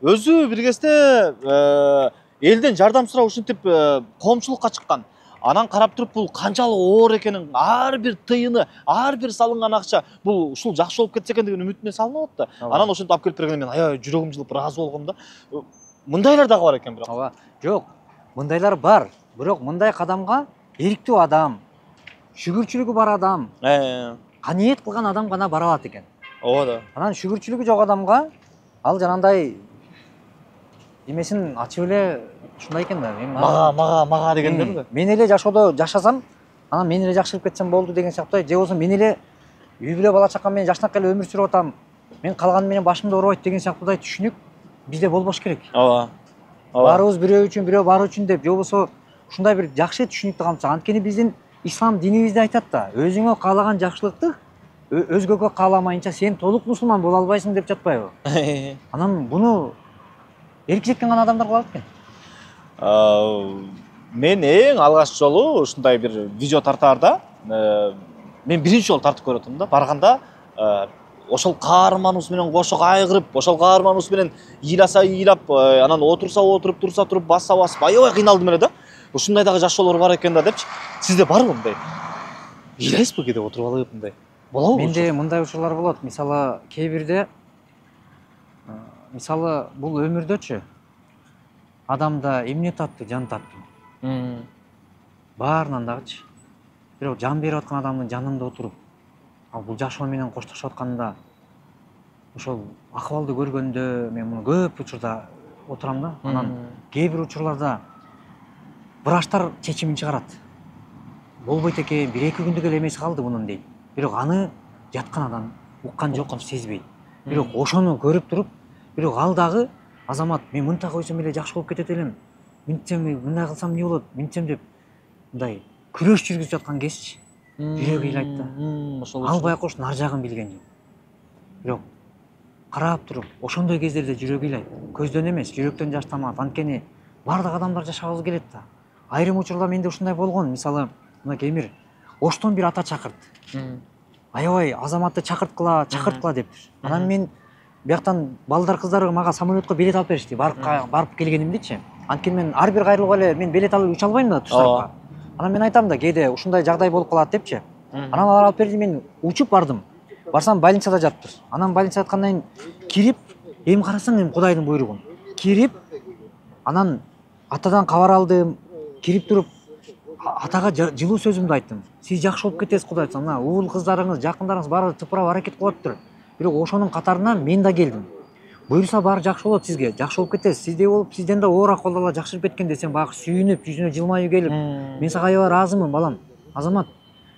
Өзү бир кезде элден жардам сурап ушинтип коомчулукка чыккан. Анан карап туруп бул канчалык оор экенин, ар бир тыйыны, ар бир салынган акча бул ушул жакшы болуп кетсе экен деген үмүтүнө салынып атты. Анан ошентип алып келип бергенде мен аябай жүрөгүм жылып ыраазы болгом да. Мындайлар дагы бар экен бирок. Жок, мындайлар бар. Бирок мындай кадамга эриктүү адам, шүгүрчүлүгү бар адам, каниет кылган адам гана бара алат экен. Ооба да. Анан шүгүрчүлүгү жок адамга ал жанагындай эмесин ачып эле ушундай экен да. Мага дегендерби? Мен эле жашоодо жашасам, анан мен эле жакшырып кетсем болду деген сыяктуу, же болбосо мен эле үй бүлө бала чакам менен жашнак эле өмүр сүрүп атам. Мен калганы менен башымды оорубайт деген сыяктуудай түшүнүк бизде болбош керек. Баарыбыз бирөө үчүн, бирөө бар үчүн деп, же болбосо ушундай бир жакшы түшүнүктү камтыса. Анткени биздин ислам динибизде айтат да, өзүңө каалаган жакшылыкты өзгөгө кааламайынча сен толук мусулман боло албайсың деп жатпайбы? Анан буну эркизеткен гана адамдар кылат экен. Мен эң алгач жолу ушундай бир видео тартаарда мен биринчи жолу тартып көрүп атам да. Барганда ошол каарманыбыз менен кошо кайгырып, ошол каарманыбыз менен ыйлап, анан отурса отуруп, турса туруп, басса басып, аябай кыйналдым эле да. Ушундай дагы жашоолор бар экен да депчи. Сизде барбы мындай? Ыйлайсызбы кээде отуруп алып мындай? Болобу? Менде мындай учурлар болот. Мисалы, кээ бирде мисалы бул өмүрдөчү адамда эмне татты, жан татты. Баарынан дагычы. Бирок жан берип аткан адамдын жанында отуруп, ал бул жашоо менен коштошуп атканда ошол акыбалды көргөндө мен муну көп учурда отурам да. Анан кээ бир учурларда врачтар чечимин чыгарат. Болбойт экен, 1-2 күндүк эле эмеси калды мунун дейт. Бирок аны жаткан адам уккан жок, сезбейт. Бирок ошону көрүп туруп, бирок ал дагы азамат мен мынта койсом эле жакшы болуп кетет элем. Мынтсем, мындай кылсам эмне болот? Мынтсем деп мындай күрөш жүргүзүп жаткан кезчи. Жүрөгү ыйлайт да. Ал байкуш нар жагын билген жок. Бирок карап туруп, ошондой кездерде жүрөгү ыйлайт. Көздөн эмес, жүрөктөн жаш тамат. Анткени бардык адамдар жашагыбыз келет да. Айрым учурда менде ушундай болгон. Мисалы, мынакей Эмир, Оштон бир ата чакырт. Аябай азаматты чакырткыла дептир. Анан мен бияктан балдар кыздар мага самолетко билет алып беришти. Барып келгенимдичи. Анткени мен ар бир кайрылып эле мен билет алып уча албайм да туштарга. Анан мен айтам да, кээде ушундай жагдай болуп калат депчи. Анан алар алып берди, мен учуп бардым. Барсам больницада жатыптыр. Анан больницада жаткандан кийин кирип, эми карасаң эми Кудайдын буйругун. Кирип, анан атадан кабар алдым. Кирип туруп, атага жылуу сөзүмдү айттым. Сиз жакшы болуп кетесиз Кудай. Мына уул кыздарыңыз, жакындарыңыз баары тыпырап аракет кылыптыр. Бирок ошонун катарына мен да келдим. Буюрса баары жакшы болот сизге, жакшы болуп кетесиз. Сиздей болуп, сизден да оор акыбалда ала жакшырып кеткен десем, баягы сүйүнүп, жүзүнө жылмаюу келип, мен сага аябай ыраазымын балам. Азамат,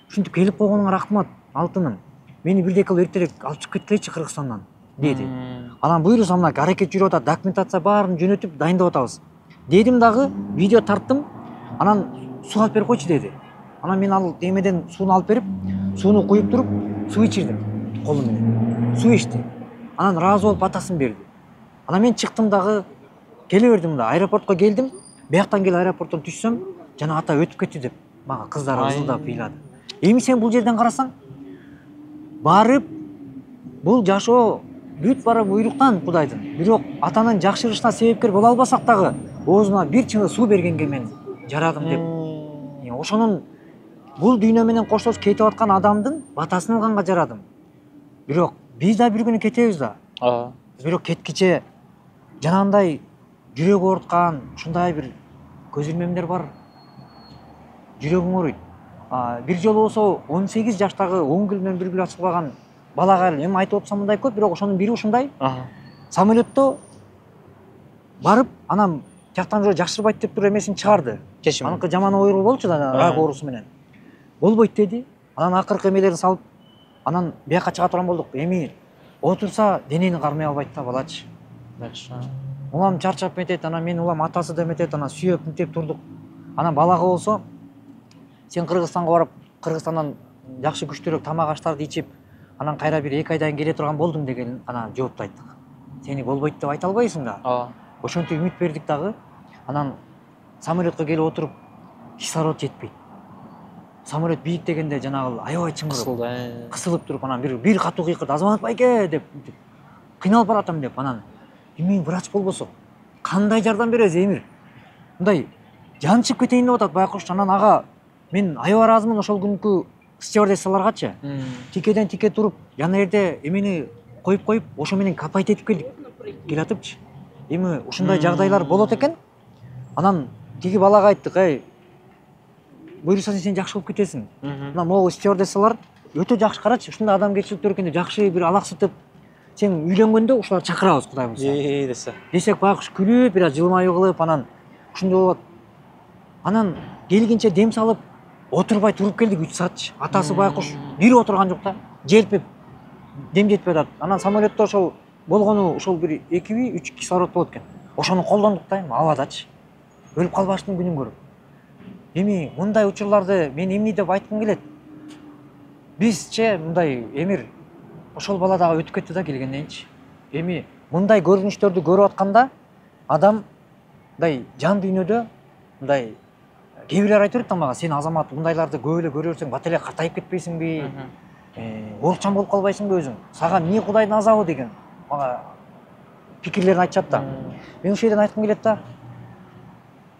ушинтип келип койгонуңа рахмат, алтыным. Мени бирдеке кылып эртерээк алып чыгып кеткилечи Кыргызстандан, деди. Анан буюрса мына аракет жүрүп атат, документация баарын жөнөтүп дайындап атабыз. Дедим дагы, видео тарттым. Анан суу алып берип койчу деди. Анан мен ал эмеден сууну алып берип, сууну куюп туруп, суу ичирдим колум менен. Суу ичти. Анан ыраазы болуп атасын берди. Анан мен чыктым дагы, келе бердим да, аэропортко келдим. Бияктан келип аэропорттон түшсөм, жана ата өтүп кетти деп мага кыздар ызылдап ыйлады. Эми сен бул жерден карасаң, барып бул жашоо бүт бара буйруктан Кудайдын. Бирок атанын жакшырышына себепкер боло албасак дагы, оозуна бир чыны суу бергенге мен жарадым деп. Ошонун бул дүйнө менен коштошуп кетип аткан адамдын батасын алганга жарадым. Бирок биз да бир күнү кетебиз да. Бирок кеткиче жанагындай жүрөк ооруткан, ушундай бир көз ирмемдер бар. Жүрөгүң ооруйт. Бир жолу болсо 18 жаштагы 10 гүл менен 1 гүл ачылбаган балага эми айтып отсам мындай көп, бирок ошонун бири ушундай. Самолетто барып, анан жактан жөө жакшырбайт деп туруп эмесин чыгарды. Аныкы жаман оору болчу да, рак оорусу менен. Болбойт деди. Анан акыркы эмелерин салып, анан бияка чыга турган болдук. Эми отурса денени кармай албайт да балачы. Улам чарчап метет, анан мен улам атасы да метет, анан сүйөп мынтип турдук. Анан балага болсо, сен Кыргызстанга барып, Кыргызстандан жакшы күчтүүрөөк тамак аштарды ичип, анан кайра бир 2 айдан келе турган болдуң деген анан жоопту айттык. Сени болбойт деп айта албайсың да. Ошентип үмүт бердик дагы. Анан самолетко келип отуруп, кислород жетпейт. Самолет бийиктегенде жанагы аябай чыңгырып, кысылып туруп, анан бир катуу кыйкырды, Азамат байке деп кыйналып баратам деп. Анан эми врач болбосо кандай жардам бересиз Эмир? Мындай жанчып кетейин деп атат байкуш. Анан ага мен аябай ыраазымын ошол күнкү стюардессаларгачы. Тикеден тике туруп, жана жерде эмени коюп, ошо менен капайт этип келдик. Келатыпчы. Эми ушундай жагдайлар болот экен. Анан тиги балага айттык, буюрса сен жакшы болуп кетесиң. Мына могу стюардессалар өтө жакшы карачы, ушундай адамгерчиликтүү экенде жакшы бир алаксытып, сен үйлөнгөндө ушулар чакырабыз Кудай буйрса. Десе. Десек байкуш күлүп, бир аз жылмаюу кылып, анан ушундай болот. Анан келгенче дем салып, отурбай туруп келдик 3 саатчы. Атасы байкуш бир отурган жок да, желпип дем жетпей атат. Анан самолетто ошол болгону ошол бир 2-3 кислород болот экен. Ошону колдондук да, абадачы. Өлүп калбаштын күнүн көрүп. Эми мындай учурларды мен эмне деп айткым келет? Бизче мындай Эмир ошол бала дагы өтүп кетти да келгенденчи. Эми мындай көрүнүштөрдү көрүп атканда адам мындай жан дүйнөдө мындай кээ бирлер айтып берет да мага, сен Азамат мындайларды көп эле көрө берсең бат эле катайып кетпейсиңби? Оорукчан болуп калбайсыңбы өзүң? Сага эмне Кудайдын азабы деген мага пикирлерин айтышат да. Мен ушул жерден айткым келет да.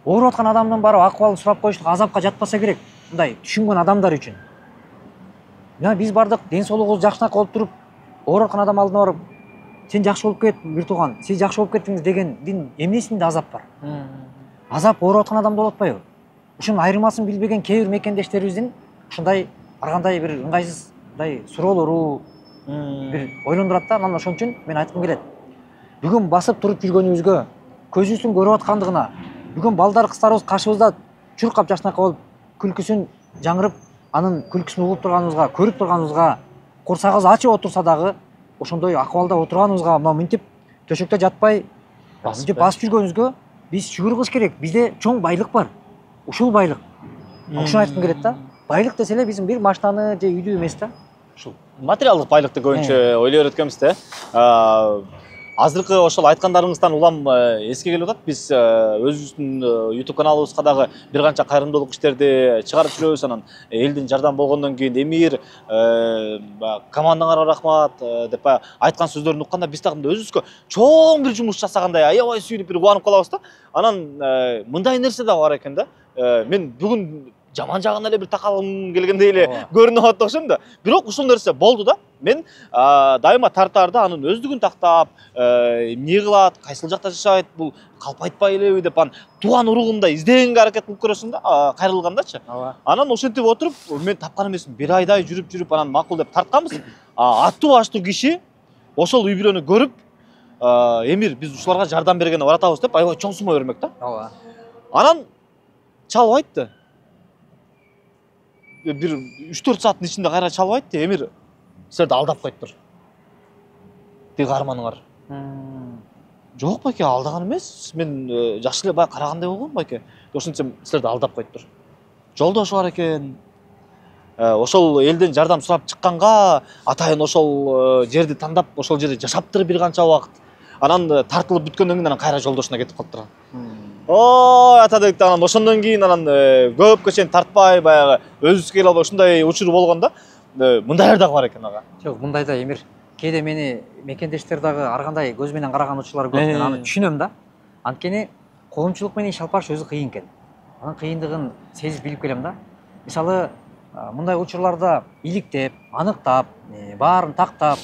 Ооруп аткан адамдын барып акыбалын сурап коюштук азапка жатпаса керек. Мындай түшүнгөн адамдар үчүн. Мына биз бардык, ден соолугубуз жакшынакай болуп туруп, ооруп аткан адам алдына барып, сен жакшы болуп кет, бир тууган, сиз жакшы болуп кеттиңиз дегендин эмнесинде азап бар? Азап ооруп аткан адамда болуп атпайбы? Ушунун айырмасын билбеген кээ бир мекендештерибиздин ушундай ар кандай бир ыңгайсыздай суроолору бир ойлондурат да. Анан ошон үчүн мен айткым келет. Бүгүн басып туруп жүргөнүбүзгө, көзүбүздүн көрүп аткандыгына, бүгүн балдар кыздарыбыз каршыбызда чуркап жашынакай болуп күлкүсүн жаңырып, анын күлкүсүн угуп турганыбызга, көрүп турганыбызга, курсагыбыз ачып отурса дагы ошондой акыбалда отурганыбызга, мына мынтип төшөктө жатпай, мынтип басып жүргөнүбүзгө биз шүгүр кылыш керек. Бизде чоң байлык бар. Ушул байлык. Ушуну айткым келет да. Байлык десе эле биздин бир машинаны же үйдү эмес да. Ушул материалдык байлыкты көбүнчө ойлой береткенбиз да. Азыркы ошол айткандарыңыздан улам эске келип атат. Биз өзүбүздүн YouTube каналыбызга дагы бир канча кайрымдуулук иштерди чыгарып жүрөбүз. Анан элдин жардам болгондон кийин Эмир командаңарга рахмат деп айткан сөздөрүн укканда биз дагы өзүбүзгө чоң бир жумуш жасагандай аябай сүйүнүп бир кубанып калабыз да. Анан мындай нерсе да бар экен да. Мен бүгүн жаман жагына эле бир такалгым келгендей эле көрүнүп атат окшойм да. Бирок ушул нерсе болду да. Мен дайыма тартаарда анын өздүгүн тактап, эмне кылат, кайсыл жакта жашайт, бул калпайтпай элеби деп анын тууган уругундай издегенге аракет кылып көрөсүң да, кайрылгандачы. Анан ошентип отуруп, мен тапкан эмесмин. Бир айдай жүрүп анан макул деп тартканбыз. Аттуу баштуу киши ошол үй бүлөнү көрүп, Эмир биз ушуларга жардам бергенди баратабыз деп аябай чоң сума бермек да. Анан чалып айтты. Бир 3-4 сааттын ичинде кайра чалып айтты. Эмир силерди алдап коюптур. Тиги каарманыңар. Жок байке, алдаган эмес. Мен жакшы эле баягы карагандай болгом байке. Ошентсем силерди алдап коюптур. Жолдошу бар экен. Ошол элден жардам сурап чыкканга атайын ошол жерди тандап, ошол жерде жашаптыр бир канча убакыт. Анан тартылып бүткөндөн кийин анан кайра жолдошуна кетип калыптыр. Ой, ата дегенде анан ошондон кийин анан көпкө чейин тартпай баягы өзүбүз келе албай ушундай учур болгон да. Мындайлар дагы бар экен ага. Жок, мындайда Эмир, кээде мени мекендештер дагы ар кандай көз менен караган учурлар көп. Мен аны түшүнөм да. Анткени коомчулук менен иш алып барыш өзү кыйын экен. Анын кыйындыгын сезип билип келем да. Мисалы, мындай учурларда иликтеп, аныктап, баарын тактап,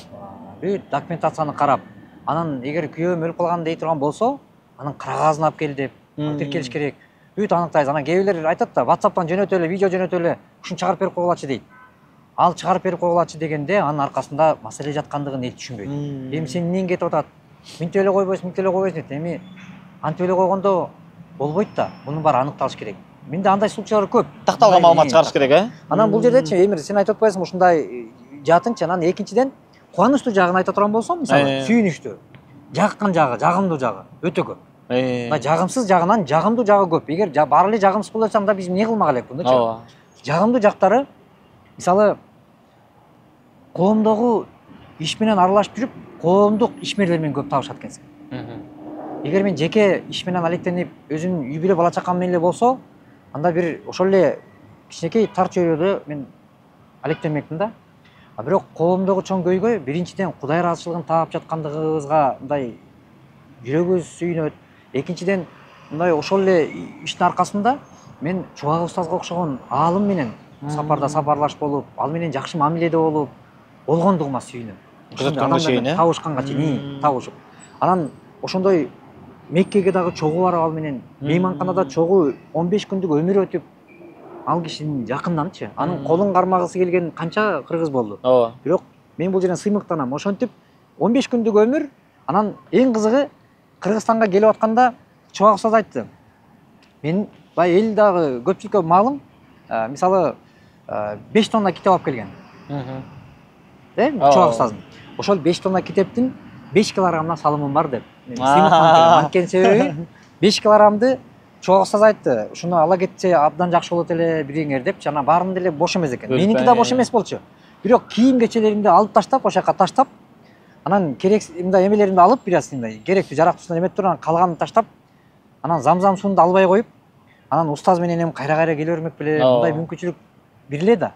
бүт документацияны карап, анан эгер күйөөм өлүп калган дей турган болсо, анын кагазын алып кел деп тиркелиш керек. Бүт аныктайбыз. Анан кээ бирлер айтат да, WhatsApp'тан жөнөтө эле, видео жөнөтө эле, ушуну чыгарып берип койгулачы дейт. Ал чыгарып берип койгулачы дегенде анын аркасында маселе жаткандыгын эл түшүнбөйт. Эми сен эмнең кетип атат? Мынтип эле койбойсуң, мынтип эле койбойсуң дейт. Эми антип эле койгондо болбойт да. Мунун баары аныкталыш керек. Менде андай случайлар көп. Такталган маалымат чыгарыш керек, Анан бул жердечи Эмир, сен айтып атпайсың ушундай жатыңчы. Анан экинчиден кубанычтуу жагын айта турган болсом, мисалы, сүйүнүчтүү, жаккан жагы, жагымдуу жагы өтө көп. Жагымсыз жагынан жагымдуу жагы көп. Эгер баары эле жагымсыз боло жатса, анда биз эмне кылмак элек мындачы? Жагымдуу жактары, мисалы, коомдогу иш менен аралашып жүрүп, коомдук ишмерлер менен көп табышат экенсиң. Эгер мен жеке иш менен алектенип, өзүмдүн үй бүлө бала чакам менен эле болсо, анда бир ошол эле кичинекей тар чөйрөдө мен алектенмекмин да. Бирок коомдогу чоң көйгөй биринчиден Кудай ыраазычылыгын таап жаткандыгыбызга мындай жүрөгүбүз сүйүнөт. Экинчиден мындай ошол эле иштин аркасында мен Чубак устазга окшогон аалым менен сапарда сапарлаш болуп, ал менен жакшы мамиледе болуп, болгондугума сүйүнөм. Күзөткөнгө чейин, табышканга чейин, табышып. Анан ошондой Меккеге дагы чогуу барып ал менен, мейманканада чогуу 15 күндүк өмүр өтүп, ал кишинин жакынданчы. Анын колун кармагысы келген канча кыргыз болду. Бирок мен бул жерден сыймыктанам. Ошентип 15 күндүк өмүр, анан эң кызыгы Кыргызстанга келип атканда Чубак устаз айтты. Мен бай эл дагы көпчүлүккө маалым, мисалы 5 тонна китеп алып келген. Чубак устаздын. Ошол 5 тонна китептин 5 килограммдан салымым бар деп. Анткени себеби 5 килограммды Чубак устаз айтты. Ушуну ала кетсе абдан жакшы болот эле бириңер депчи. Анан баарында эле бош эмес экен. Меники да бош эмес болчу. Бирок кийим кечелеримди алып таштап, ошол жака таштап, анан керек мындай эмелеримди алып, бираз мындай керектүү жарактуусун эметип туруп, анан калганын таштап, анан замзам сууну албай коюп, анан устаз менен эми кайра кайра келе бермек беле, мындай мүмкүнчүлүк бириле да.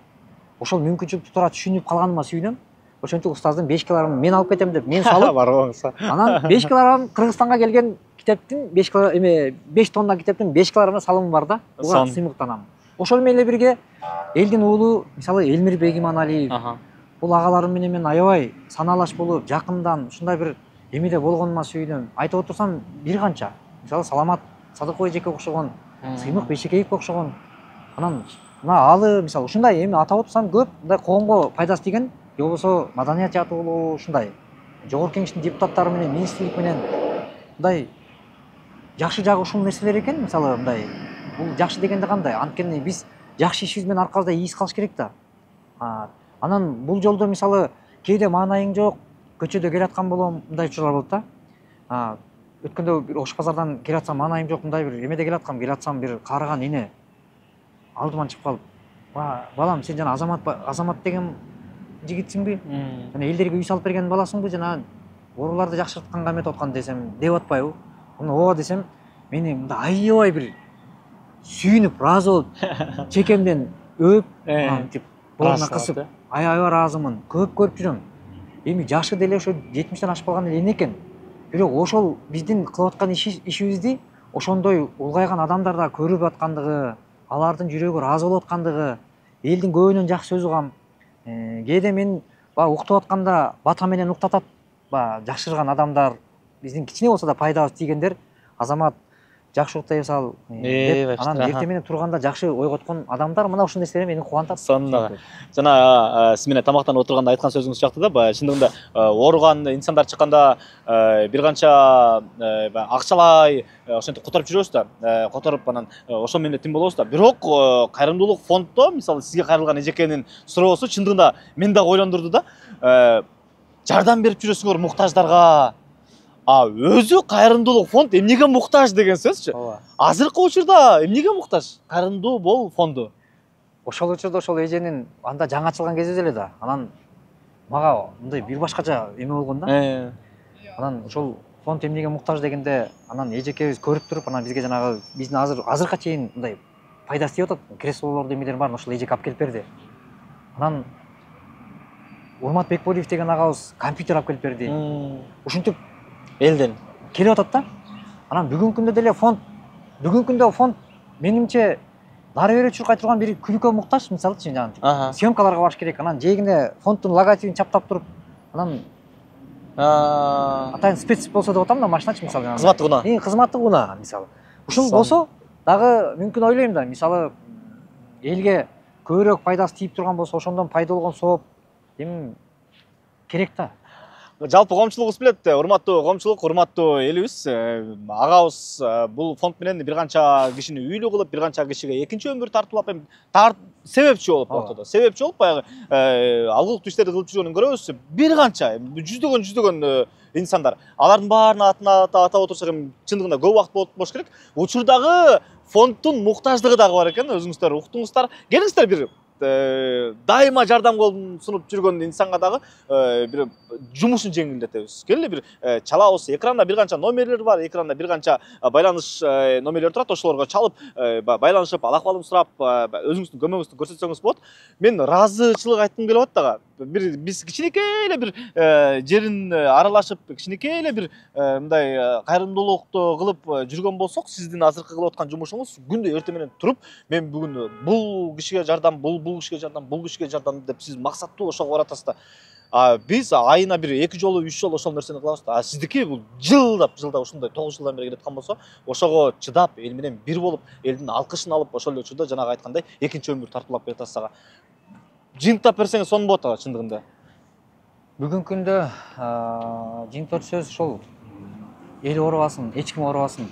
Ошол мүмкүнчүлүктү туура түшүнүп калганыма сүйүнөм. Ошентип устаздын 5 килограммын мен алып кетем деп мен салып, анан 5 килограмм Кыргызстанга келген китептин 5 тонна китептин 5 килограммда салымы бар да. Буга сыймыктанам. Ошол менен бирге элдин уулу, мисалы Элмир Бегиманалиев, бул агаларым менен мен аябай санаалаш болуп, жакындан ушундай бир эмеде болгонума сүйүнөм. Айтып отурсам бир канча. Мисалы Саламат Садыков эжеке окшогон, Сыймык Бейшекеевке окшогон. Анан мына алы мисалы ушундай эми атап отурсам көп мындай коомго пайдасы тийген, же болбосо маданият жааты болобу ушундай. Жогорку Кеңештин депутаттары менен, министрлик менен мындай жакшы жагы ушул нерселер экен. Мисалы мындай бул жакшы дегенде кандай? Анткени биз жакшы ишибиз менен аркабызда ийис калыш керек да. Анан бул жолдо мисалы кээде маанайың жок, көчөдө келаткан болом, мындай учурлар болот да. Өткөндө бир Ош базардан келатсам маанайым жок, мындай бир эмеде келатсам бир каарыган эне алдыман чыгып калып, балам сен жана Азамат деген жигитсиңби? Жана элдерге үй салып берген баласыңбы? Жана ооруларды жакшыртканга эметип аткан десем, деп атпайбы? Ооба десем, мени мындай аябай бир сүйүнүп, ыраазы болуп, чекемден өп, тип боруна кысып, аябай ыраазымын. Көп көрүп жүрөм. Эми жашы деле ошо 70тен ашып калган эле экен. Бирок ошол биздин кылып аткан ишибизди ошондой улгайган адамдар да көрүп аткандыгы, алардын жүрөгү ыраазы болуп аткандыгы, элдин көбүнөн жакшы сөз угам. Кээде мен уктап атканда бата менен уктатат, жакшырган адамдар, биздин кичине болсо да пайдабыз тийгендер, Азамат жакшы уктай сал деп, анан эртең менен турганда жакшы ойготкон адамдар мына ушул нерселер мени кубантат. Сонун. Жана сиз менен тамактанып отурганда айткан сөзүңүз жакты да, баягы чындыгында ооруган инсандар чыкканда бир канча акчалай ошентип которуп жүрөбүз да, которуп анан ошо менен тим болобуз да. Бирок кайрымдуулук фонддо мисалы сизге кайрылган эжекенин суроосу чындыгында мени дагы ойлондурду да. Жардам берип жүрөсүңөр муктаждарга. Өзү кайрымдуулук фонд эмнеге муктаж деген сөзчү? Азыркы учурда эмнеге муктаж кайрымдуу бол фонду? Ошол учурда ошол эженин анда жаңы ачылган кезде эле да. Анан мага мындай бир башкача эме болгон да. Анан ошол фонд эмнеге муктаж дегенде, анан эжекебиз көрүп туруп, анан бизге жанагы биздин азыркыга чейин мындай пайдасы тийип атат. Креслолорду эмелерин баарын ошол эжеке алып келип берди. Анан Урмат Бекболиев деген агабыз компьютер алып келип берди. Ушинтип Элден келип атат да. Анан бүгүнкү күндө деле фонд менимче нары бере чуркай турган бир күлкө муктаж, мисалычы жанагы съемкаларга барыш керек. Анан жээгине фонддун логотипин чаптап туруп, анан атайын спец болсо деп атам да, машиначы мисалы. Кызматтык унаа. Кызматтык унаа мисалы. Ушул болсо дагы мүмкүн ойлойм да, мисалы элге көбүрөөк пайдасы тийип турган болсо, ошондон пайда болгон сооп эми керек да. Жалпы коомчулугубуз билет, урматтуу коомчулук, урматтуу элибиз, агабыз бул фонд менен бир канча кишини үйлүү кылып, бир канча кишиге экинчи өмүр тартуулап, себепчи болуп ортодо. Себепчи болуп баягы алгылыктуу иштерди кылып жүргөнүн көрөбүз. Бир канча жүздөгөн инсандар. Алардын баарына атап отурсак, чындыгында көп убакыт болуш керек. Учурдагы фонддун муктаждыгы дагы бар экен. Өзүңүздөр уктуңуздар. Келиңиздер бир дайыма жардам колун сунуп жүргөн инсанга дагы бир жумушун жеңилдетебиз. Келе бир чалабыз. Экранда бир канча номерлер бар, экранда бир канча байланыш номерлери турат. Ошолорго чалып, байланышып, ал-акыбалын сурап, өзүңүздүн көмөгүңүздү көрсөтсөңүз болот. Мен ыраазычылык айткым келип атат дагы. Биз кичинекей эле бир жерин аралашып, кичинекей эле бир мындай кайрымдуулукту кылып жүргөн болсок, сиздин азыркы кылып аткан жумушуңуз күндө эртең менен туруп, мен бүгүн бул кишиге жардам, бул кишиге жардам деп сиз максаттуу ошого баратасыз да. Биз айына бир 2 жолу, 3 жолу ошол нерсени кылабыз да. Сиздики бул жылдап ушундай 9 жылдан бери келаткан болсо, ошого чыдап, эл менен бир болуп, элдин алкышын алып, ошол эле учурда жанагы айткандай экинчи өмүр тартуулап бератасыз ага. Жыйынтыктап берсеңиз сонун болот ага чындыгында. Бүгүнкү күндө жыйынтыктоо сөз ошол эл оорубасын, эч ким оорубасын.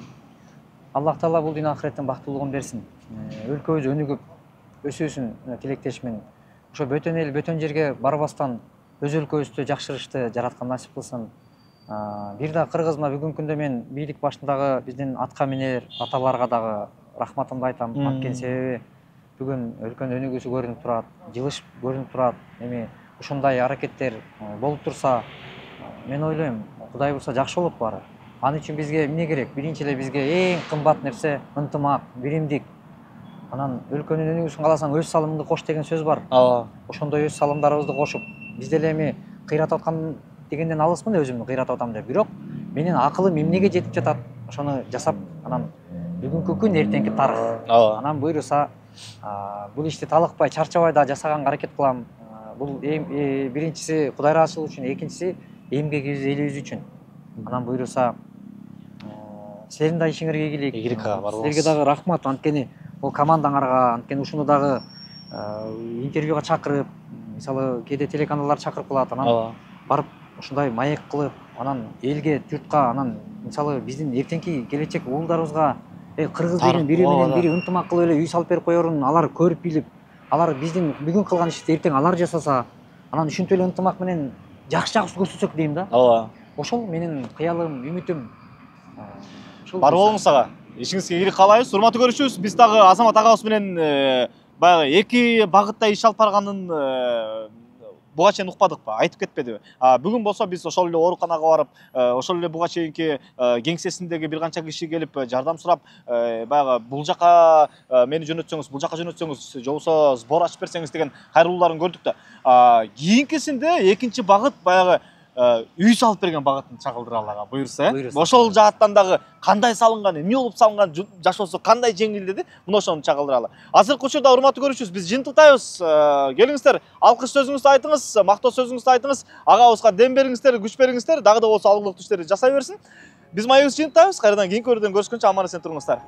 Аллах Таала бул дүйнө ахиреттен бактылуулугун берсин. Өлкөбүз өнүгүп өсүүсүн тилектешмин. Ошо бөтөн эл, бөтөн жерге барбастан өз өлкөбүздү жакшырышты жараткан насип кылсын. Бир да кыргызма бүгүнкү күндө мен бийлик башындагы биздин атка минер аталарга дагы рахматымды айтам. Анткени себеби бүгүн өлкөнүн өнүгүүсү көрүнүп турат, жылыш көрүнүп турат. Эми ушундай аракеттер болуп турса, мен ойлойм, Кудай бурса жакшы болот баары. Аны үчүн бизге эмне керек? Биринчи эле бизге эң кымбат нерсе ынтымак, биримдик. Анан өлкөнүн өнүгүүсүн кааласаң өз салымыңды кош деген сөз бар. Ошондой өз салымдарыбызды кошуп, биз деле эми кыйратып аткан дегенден алысмын өзүмдү кыйратып атам деп. Бирок менин акылым эмнеге жетип жатат, ошону жасап, анан бүгүнкү күн эртеңки тарых. Анан буйруса бул ишти талыкпай, чарчабай да жасаганга аракет кылам. Бул биринчиси Кудай ыраазычылыгы үчүн, экинчиси эмгегибиз, элибиз үчүн. Анан буюрса силердин да ишиңерге ийгилик. Ийгилик, бар болуңуз. Силерге дагы рахмат, анткени бул командаңарга, анткени ушуну дагы интервьюга чакырып, мисалы кээде телеканалдар чакырып калат, анан барып ушундай маек кылып, анан элге, журтка, анан мисалы биздин эртеңки келечек уулдарыбызга кыргыз деген бири менен бири ынтымак кылып эле үй салып берип коерун алар көрүп билип, алар биздин бүгүн кылган ишти эртең алар жасаса, анан ушинтип эле ынтымак менен жакшы көрсөтсөк дейм да. Ооба. Ошол менин кыялым, үмүтүм. Бар болуңуз ага. Ишиңизге ийгилик каалайбыз. Урматтуу көрүүчүбүз, биз дагы Азамат агабыз менен баягы эки багытта иш алып барганын буга чейин укпадыкпы, айтып кетпедиби? Бүгүн болсо биз ошол эле ооруканага барып, ошол эле буга чейинки кеңсесиндеги бир канча киши келип жардам сурап, баягы бул жака мени жөнөтсөңүз, бул жака жөнөтсөңүз, же болбосо сбор ачып берсеңиз деген кайрылууларын көрдүк да. Кийинкисинде экинчи багыт баягы үй салып берген багытын чагылдыралы ага, буюрса. Ошол жааттан дагы кандай салынган, эмне болуп салынган, жашоосу кандай жеңилдеди, мына ошону чагылдыралы. Азыркы учурда урматтуу көрүүчүбүз, биз жыйынтыктайбыз. Келиңиздер, алкыш сөзүңүздү айтыңыз, мактоо сөзүңүздү айтыңыз, агабызга дем бериңиздер, күч бериңиздер, дагы да болсо алгылыктуу иштерди жасай берсин. Биз маегибизди жыйынтыктайбыз. Кайрадан кийинки көрүүдөн көрүшкөнчө аман эсен туруңуздар.